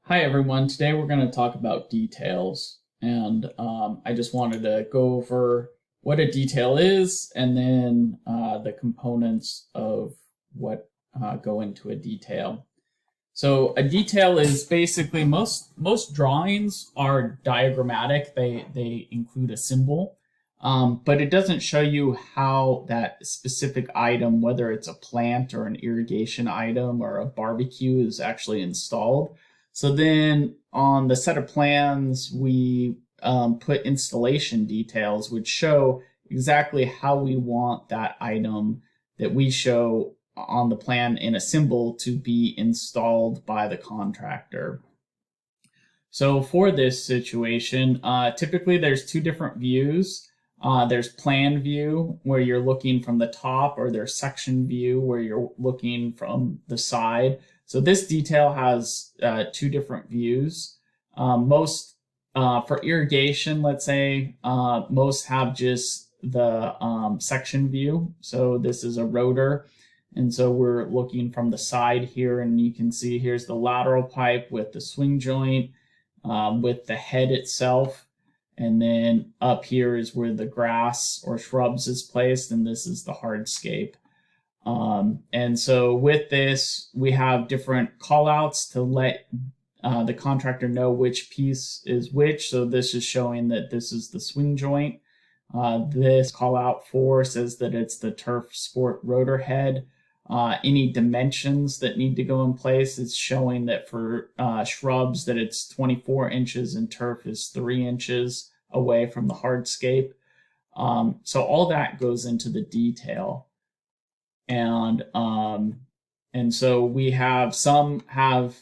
Hi everyone, today we're going to talk about details, and I just wanted to go over what a detail is and then the components of what go into a detail. So a detail is basically most drawings are diagrammatic. They include a symbol, but it doesn't show you how that specific item, whether it's a plant or an irrigation item or a barbecue, is actually installed. So then on the set of plans, we put installation details, which show exactly how we want that item that we show on the plan in a symbol to be installed by the contractor. So for this situation, typically there's two different views. There's plan view where you're looking from the top, or there's section view where you're looking from the side. So this detail has two different views. Most for irrigation, let's say, most have just the section view. So this is a rotor. And so we're looking from the side here, and you can see here's the lateral pipe with the swing joint, with the head itself. And then up here is where the grass or shrubs is placed, and this is the hardscape. And so with this, we have different call outs to let the contractor know which piece is which. So this is showing that this is the swing joint. This call out 4 says that it's the turf sport rotor head. Any dimensions that need to go in place, it's showing that for shrubs that it's 24 inches and turf is 3 inches away from the hardscape. So all that goes into the detail. And so we have some have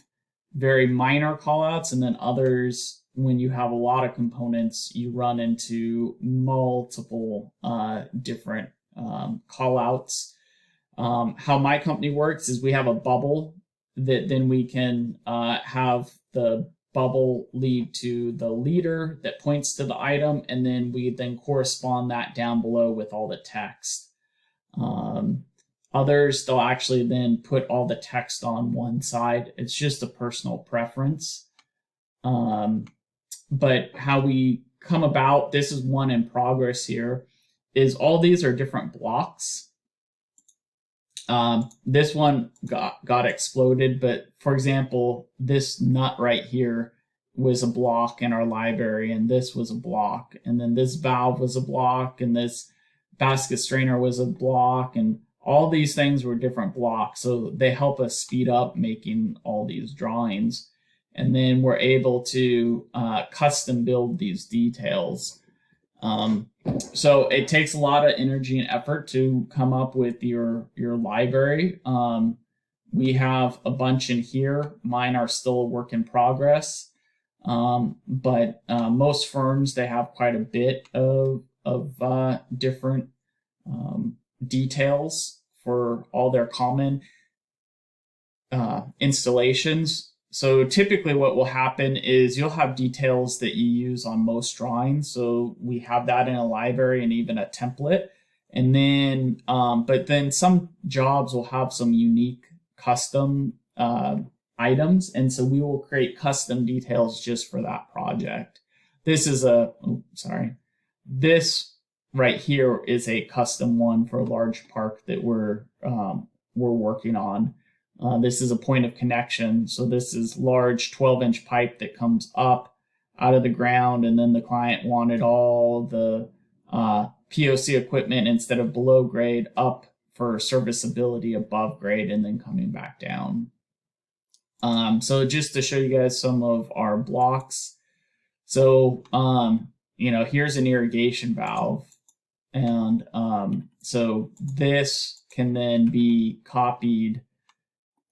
very minor callouts, and then others, when you have a lot of components, you run into multiple different callouts. How my company works is we have a bubble that then we can have the bubble lead to the leader that points to the item, and then we then correspond that down below with all the text. Others, they'll actually then put all the text on one side. It's just a personal preference. But how we come about, this is one in progress here, is all these are different blocks. This one got exploded, but for example, this nut right here was a block in our library, and this was a block, and then this valve was a block, and this basket strainer was a block, and all these things were different blocks. So they help us speed up making all these drawings, and then we're able to custom build these details. So it takes a lot of energy and effort to come up with your library. We have a bunch in here. Mine are still a work in progress, but most firms, they have quite a bit of different details for all their common installations. So typically what will happen is you'll have details that you use on most drawings. So we have that in a library and even a template. And then, but then some jobs will have some unique custom items. And so we will create custom details just for that project. This is this right here is a custom one for a large park that we're working on. This is a point of connection. So this is large 12-inch pipe that comes up out of the ground, and then the client wanted all the POC equipment, instead of below grade, up for serviceability above grade, and then coming back down. So just to show you guys some of our blocks. So, here's an irrigation valve. And so this can then be copied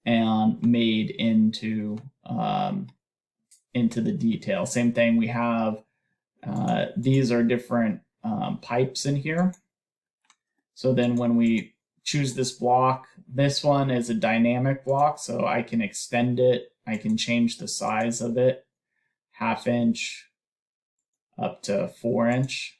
and made into the detail. Same thing, we have these are different pipes in here. So then when we choose this block, this one is a dynamic block, so I can extend it, I can change the size of it, 1/2 inch up to 4 inch.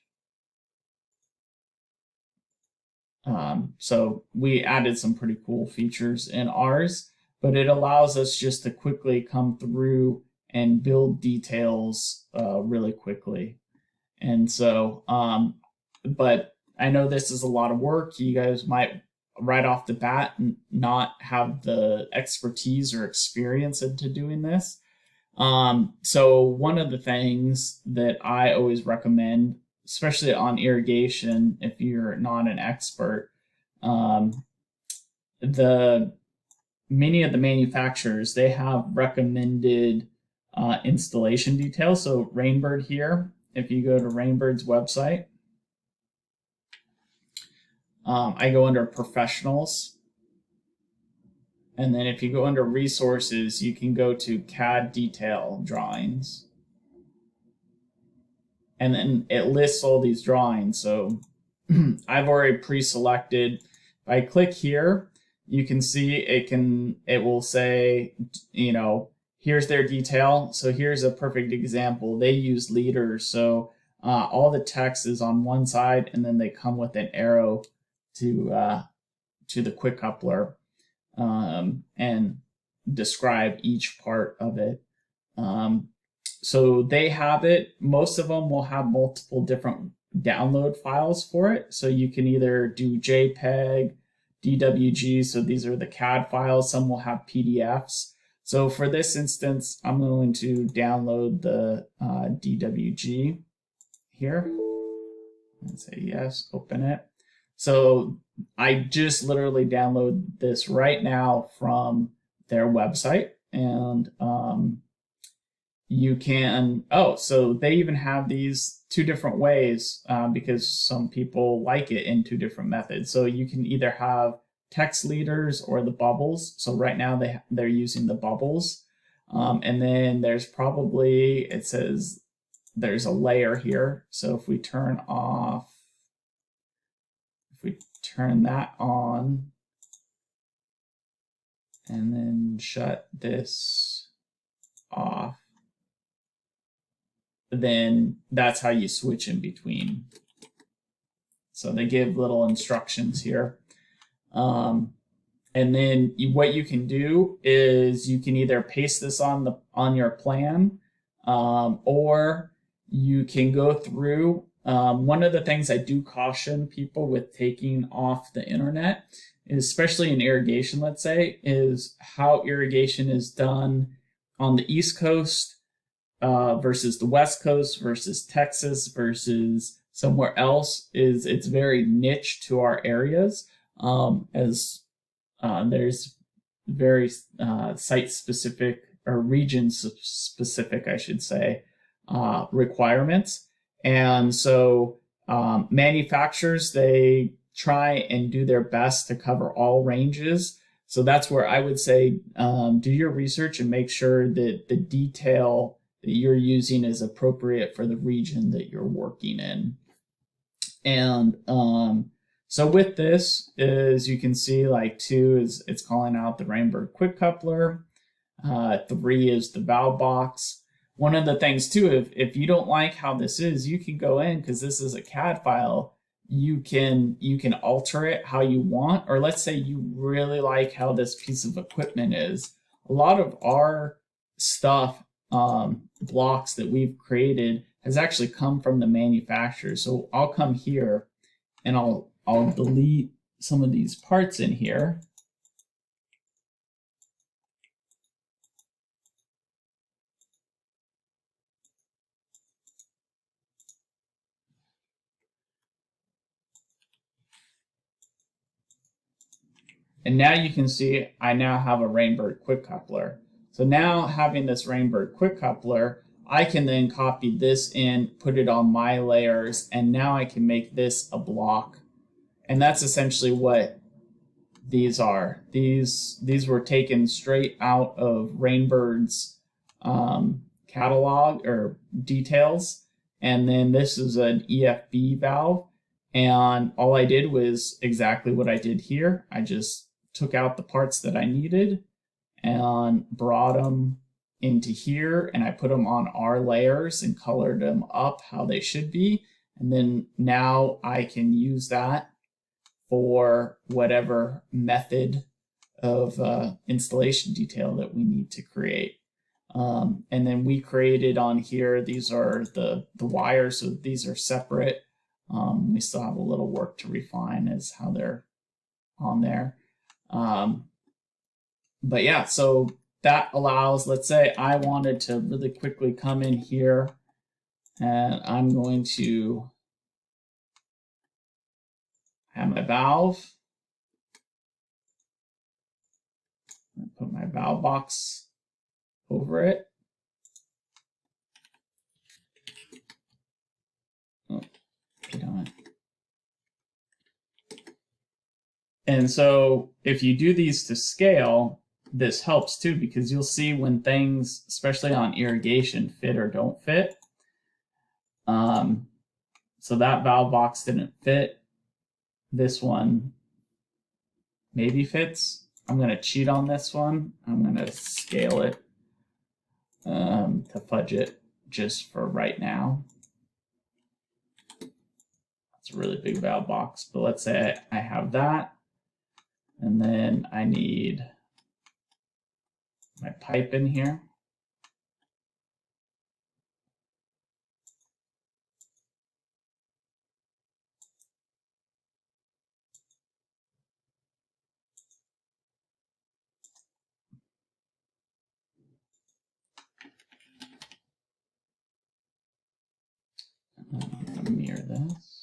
So we added some pretty cool features in ours, but it allows us just to quickly come through and build details really quickly. And so, but I know this is a lot of work. You guys might right off the bat not have the expertise or experience into doing this. So one of the things that I always recommend, especially on irrigation, if you're not an expert, the many of the manufacturers, they have recommended installation details. So Rainbird here, if you go to Rainbird's website, I go under professionals. And then if you go under resources, you can go to CAD detail drawings. And then it lists all these drawings. So I've already pre-selected. If I click here, you can see it will say, you know, here's their detail. So here's a perfect example. They use leaders. So all the text is on one side, and then they come with an arrow to the quick coupler and describe each part of it. So they have it. Most of them will have multiple different download files for it. So you can either do JPEG, DWG. So these are the CAD files. Some will have PDFs. So for this instance, I'm going to download the DWG here and say yes, open it. So I just literally download this right now from their website, and you can, so they even have these two different ways because some people like it in two different methods. So you can either have text leaders or the bubbles. So right now they're using the bubbles. And then there's probably, it says there's a layer here. So if we turn that on and then shut this off, then that's how you switch in between. So they give little instructions here. And then what you can do is you can either paste this on your plan, or you can go through. One of the things I do caution people with taking off the internet, especially in irrigation, let's say, is how irrigation is done on the East Coast versus the West Coast versus Texas versus somewhere else. It's very niche to our areas, as there's very site specific or region specific, I should say, requirements. And so manufacturers, they try and do their best to cover all ranges. So that's where I would say do your research and make sure that the detail that you're using is appropriate for the region that you're working in. And so with this, as you can see, like 2 is it's calling out the Rainbird quick coupler. 3 is the valve box. One of the things too, if you don't like how this is, you can go in, because this is a CAD file, you can alter it how you want. Or let's say you really like how this piece of equipment is. A lot of our stuff, blocks that we've created, has actually come from the manufacturer. So I'll come here and I'll delete some of these parts in here. And now you can see I now have a Rainbird quick coupler. So now having this Rainbird quick coupler, I can then copy this in, put it on my layers, and now I can make this a block. And that's essentially what these are. These were taken straight out of Rainbird's catalog or details. And then this is an EFB valve. And all I did was exactly what I did here. I just took out the parts that I needed and brought them into here, and I put them on our layers and colored them up how they should be. And then now I can use that for whatever method of installation detail that we need to create. And then we created on here, these are the wires, so these are separate. We still have a little work to refine as how they're on there. But yeah, so that allows, let's say I wanted to really quickly come in here and I'm going to have my valve. Put my valve box over it. Oh, get on it. And so if you do these to scale, this helps too, because you'll see when things, especially on irrigation, fit or don't fit. So that valve box didn't fit. This one maybe fits. I'm going to cheat on this one. I'm going to scale it to fudge it just for right now. It's a really big valve box, but let's say I have that. And then I need my pipe in here. I'm going to mirror this.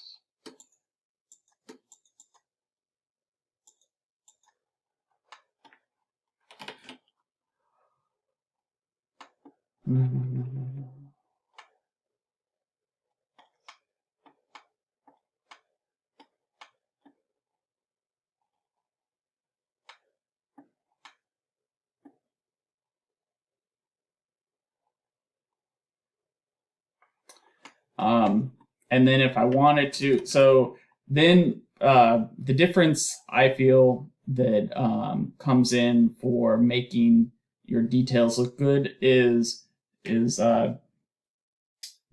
And then if I wanted to, so then the difference I feel that comes in for making your details look good is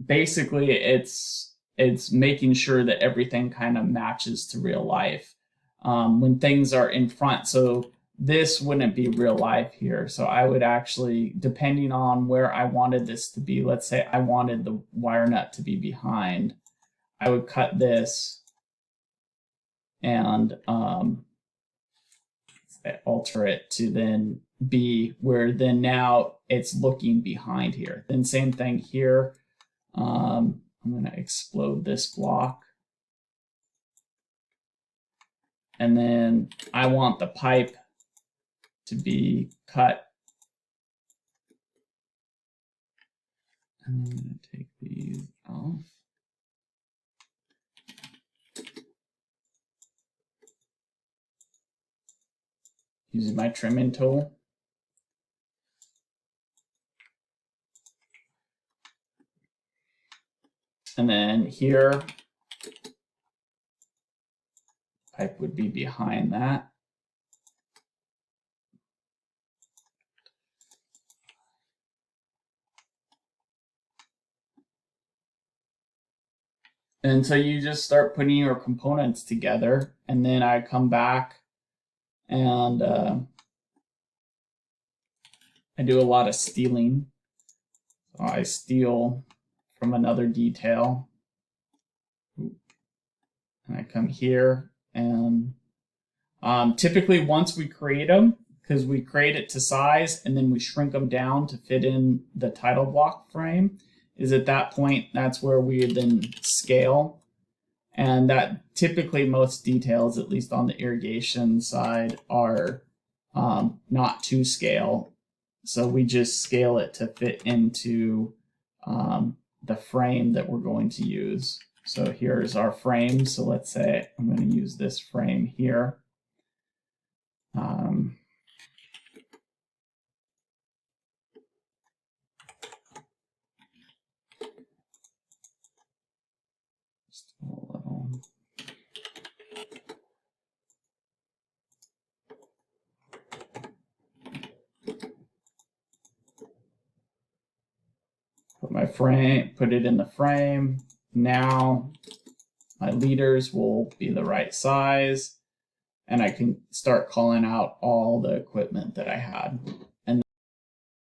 basically it's making sure that everything kind of matches to real life when things are in front. So this wouldn't be real life here. So I would actually, depending on where I wanted this to be, let's say I wanted the wire nut to be behind, I would cut this and alter it to then be where then now it's looking behind here. Then same thing here. I'm going to explode this block. And then I want the pipe to be cut. I'm going to take these off. Using my trimming tool. And then here, pipe would be behind that. And so you just start putting your components together, and then I come back and I do a lot of stealing. So I steal from another detail. And I come here and typically once we create them, because we create it to size and then we shrink them down to fit in the title block frame, is at that point, that's where we then scale. And that typically most details, at least on the irrigation side, are not to scale. So we just scale it to fit into the frame that we're going to use. So here's our frame. So let's say I'm going to use this frame here. Just a little. Put my frame, put it in the frame. Now my leaders will be the right size, and I can start calling out all the equipment that I had.